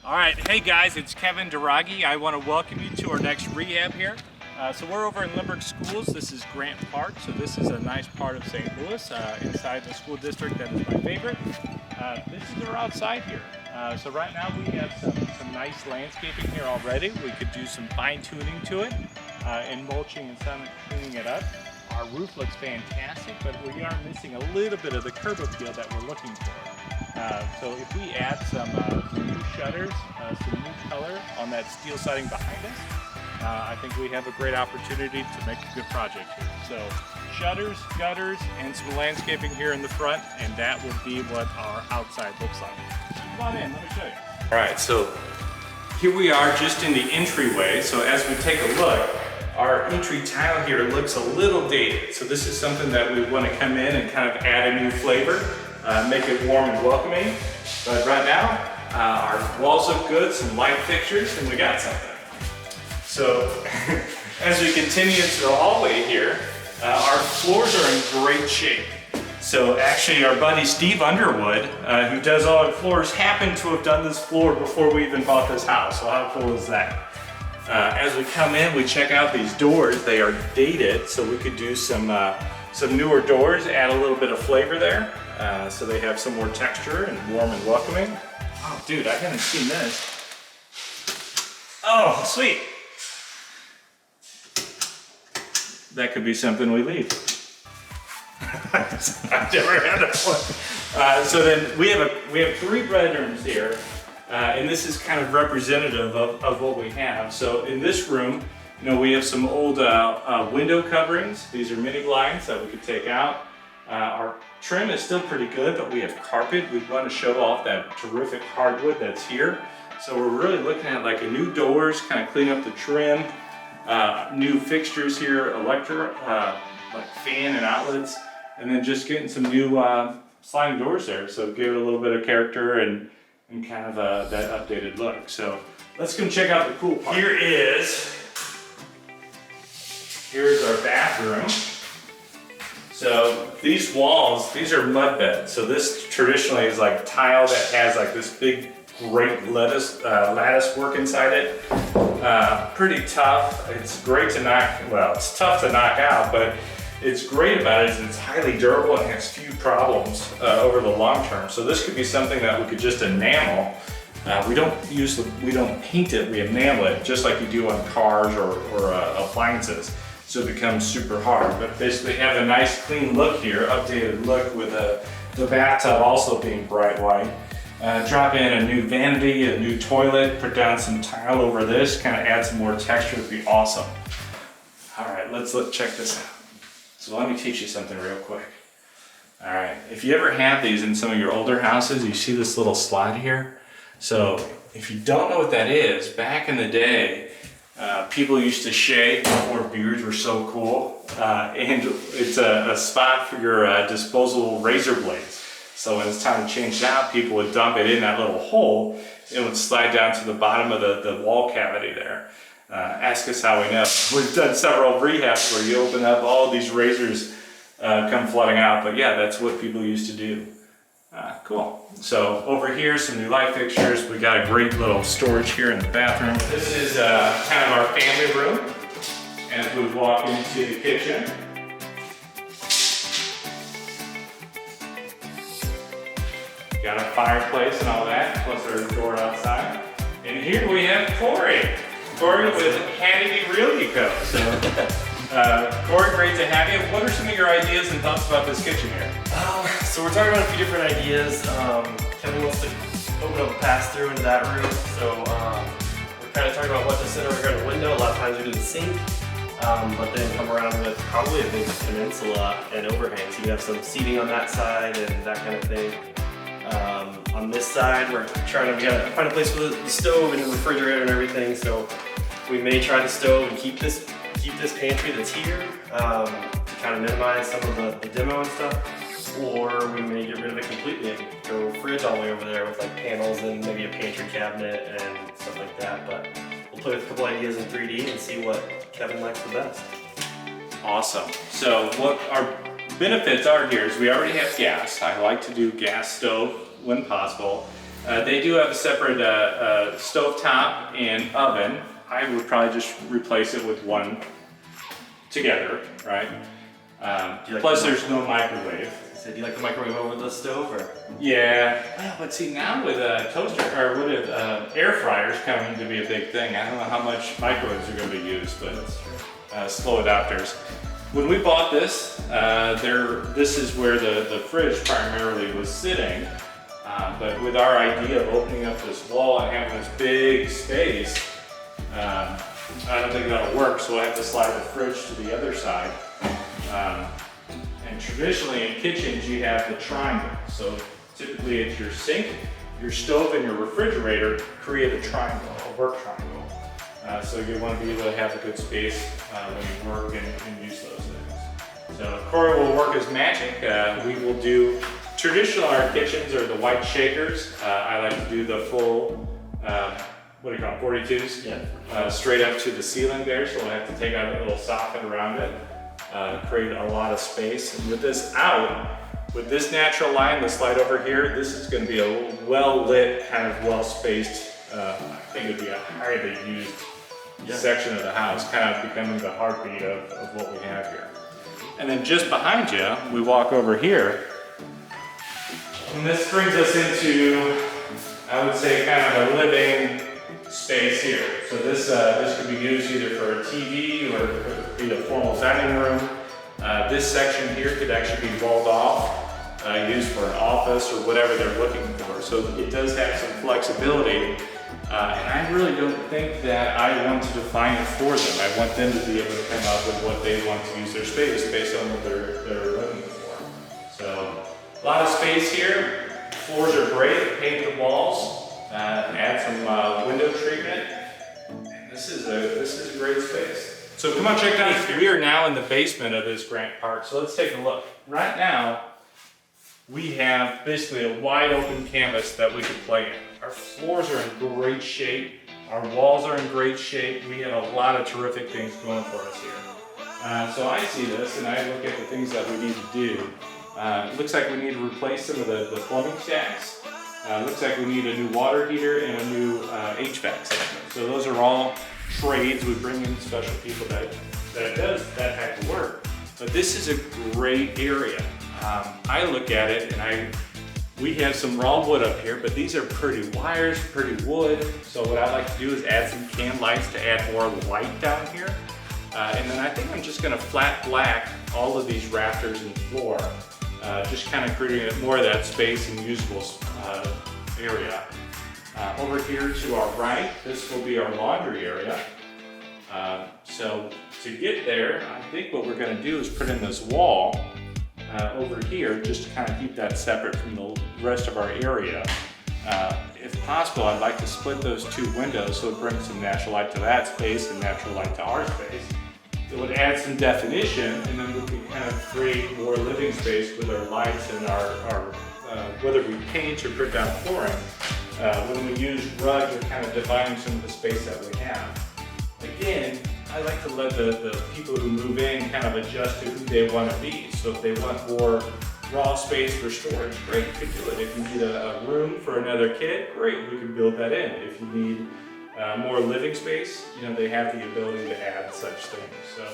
All right, hey guys, it's Kevin Duragi. I want to welcome you to our next rehab here. So we're over in Limerick Schools. This is Grant Park, so this is a nice part of St. Louis inside the school district that is my favorite. This is our outside here. So right now we have some nice landscaping here already. We could do some fine tuning to it and mulching and some cleaning it up. Our roof looks fantastic, but we are missing a little bit of the curb appeal that we're looking for. So if we add some new shutters, some new color on that steel siding behind us, I think we have a great opportunity to make a good project here. So shutters, gutters, and some landscaping here in the front, and that would be what our outside looks like. Come on in, let me show you. All right, so here we are just in the entryway. So as we take a look, our entry tile here looks a little dated. So this is something that we want to come in and kind of add a new flavor, make it warm and welcoming. But right now, our walls look good, some light fixtures, and we got something. So as we continue into the hallway here, our floors are in great shape. So actually our buddy Steve Underwood, who does all our floors, happened to have done this floor before we even bought this house. So how cool is that? As we come in, we check out these doors. They are dated, so we could do some newer doors, add a little bit of flavor there, so they have some more texture and warm and welcoming. Oh, dude, I haven't seen this. Oh, sweet. That could be something we leave. I've never had that one. So then we have 3 bedrooms here. And this is kind of representative of what we have. So in this room, you know, we have some old window coverings. These are mini blinds that we could take out. Our trim is still pretty good, but we have carpet. We want to show off that terrific hardwood that's here. So we're really looking at like a new doors, kind of clean up the trim, new fixtures here, electric, like fan and outlets, and then just getting some new sliding doors there. So give it a little bit of character and kind of that updated look. So let's go check out the cool part. Here's our bathroom. So these walls, these are mud beds. So this traditionally is like tile that has like this big, great lattice work inside it. Pretty tough. It's great to it's tough to knock out, but it's great about it is it's highly durable and has few problems over the long term. So this could be something that we could just enamel. We don't paint it, we enamel it just like you do on cars or appliances. So it becomes super hard. But basically have a nice clean look here, updated look with the bathtub also being bright white. Drop in a new vanity, a new toilet, put down some tile over this, kind of add some more texture, would be awesome. All right, let's check this out. So let me teach you something real quick. All right, if you ever have these in some of your older houses, you see this little slide here. So if you don't know what that is, back in the day, people used to shave before beards were so cool. And it's a spot for your disposable razor blades. So when it's time to change it out, people would dump it in that little hole. It would slide down to the bottom of the wall cavity there. Ask us how we know. We've done several rehabs where you open up, all these razors come flooding out, but yeah, that's what people used to do. Cool. So over here, some new light fixtures. We got a great little storage here in the bathroom. This is kind of our family room. As we walk into the kitchen. Got a fireplace and all that, plus our door outside. And here we have Corey. Corey with Hannity Realty Co. So, Corey, great to have you. What are some of your ideas and thoughts about this kitchen here? So we're talking about a few different ideas. Kevin wants to open up a pass-through into that room. So we're kind of talking about what to sit over here in the window. A lot of times we do the sink, but then come around with probably a big peninsula and overhang. So you have some seating on that side and that kind of thing. On this side, we gotta find a place for the stove and the refrigerator and everything. So we may try the stove and keep this pantry that's here to kind of minimize some of the demo and stuff. Or we may get rid of it completely and go fridge all the way over there with like panels and maybe a pantry cabinet and stuff like that. But we'll play with a couple ideas in 3D and see what Kevin likes the best. Awesome. So what our benefits are here is we already have gas. I like to do gas stove when possible. They do have a separate stove top and oven. I would probably just replace it with one together, right? Plus there's no microwave. So do you like the microwave over the stove, or? Yeah, well, but see now with toaster or with air fryers coming to be a big thing, I don't know how much microwaves are going to be used, but slow adopters. When we bought this, this is where the fridge primarily was sitting. But with our idea of opening up this wall and having this big space, I don't think that'll work. So I have to slide the fridge to the other side. And traditionally in kitchens, you have the triangle. So typically it's your sink, your stove, and your refrigerator create a triangle, a work triangle. So you want to be able to have a good space when you work and use those things. So Corey will work as magic. We will do traditional our kitchens are the white shakers. I like to do the full, what do you call them, 42s? Yeah. Straight up to the ceiling there, so we'll have to take out a little soffit around it. Create a lot of space. And with this out, with this natural line, the slide over here, this is going to be a well-lit, kind of well-spaced, I think it would be a highly used section of the house, kind of becoming the heartbeat of what we have here. And then just behind you, we walk over here, and this brings us into, I would say, kind of a living space here. So this could be used either for a TV or it could be a formal dining room. This section here could actually be walled off, used for an office or whatever they're looking for. So it does have some flexibility. And I really don't think that I want to define it for them. I want them to be able to come up with what they want to use their space based on what they're looking for. So a lot of space here. Floors are great. Paint the walls. Add some window treatment. And this is a great space. So come on, check it out. We are now in the basement of this Grant Park. So let's take a look. Right now, we have basically a wide open canvas that we can play in. Our floors are in great shape. Our walls are in great shape. We have a lot of terrific things going for us here. So I see this and I look at the things that we need to do. It looks like we need to replace some of the plumbing stacks. Looks like we need a new water heater and a new HVAC system. So those are all trades. We bring in special people that does that type of work. But this is a great area. I look at it and we have some raw wood up here, but these are pretty wires, pretty wood. So what I like to do is add some can lights to add more light down here. And then I think I'm just gonna flat black all of these rafters and floor, just kind of creating more of that space and usable area. Over here to our right, this will be our laundry area. So to get there, I think what we're gonna do is put in this wall over here, just to kind of keep that separate from the rest of our area. If possible, I'd like to split those two windows so it brings some natural light to that space and natural light to our space. It would add some definition, and then we can kind of create more living space with our lights and our whether we paint or put down flooring. When we use rugs, we're kind of defining some of the space that we have. Again, I like to let the people who move in kind of adjust to who they want to be. So if they want more raw space for storage, great, we could do it. If you need a room for another kid, great, we can build that in. If you need more living space, they have the ability to add such things. So,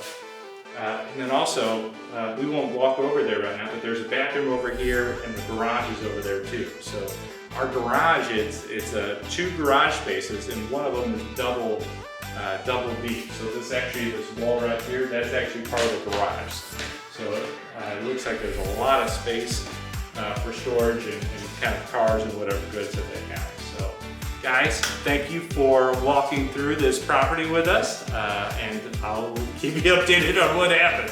and then also, we won't walk over there right now, but there's a bathroom over here and the garage is over there too. So our garage, it's two garage spaces and one of them is double deep. So this wall right here, that's actually part of the garage. So it looks like there's a lot of space for storage and kind of cars and whatever goods that they have. So guys, thank you for walking through this property with us, and I'll keep you updated on what happened.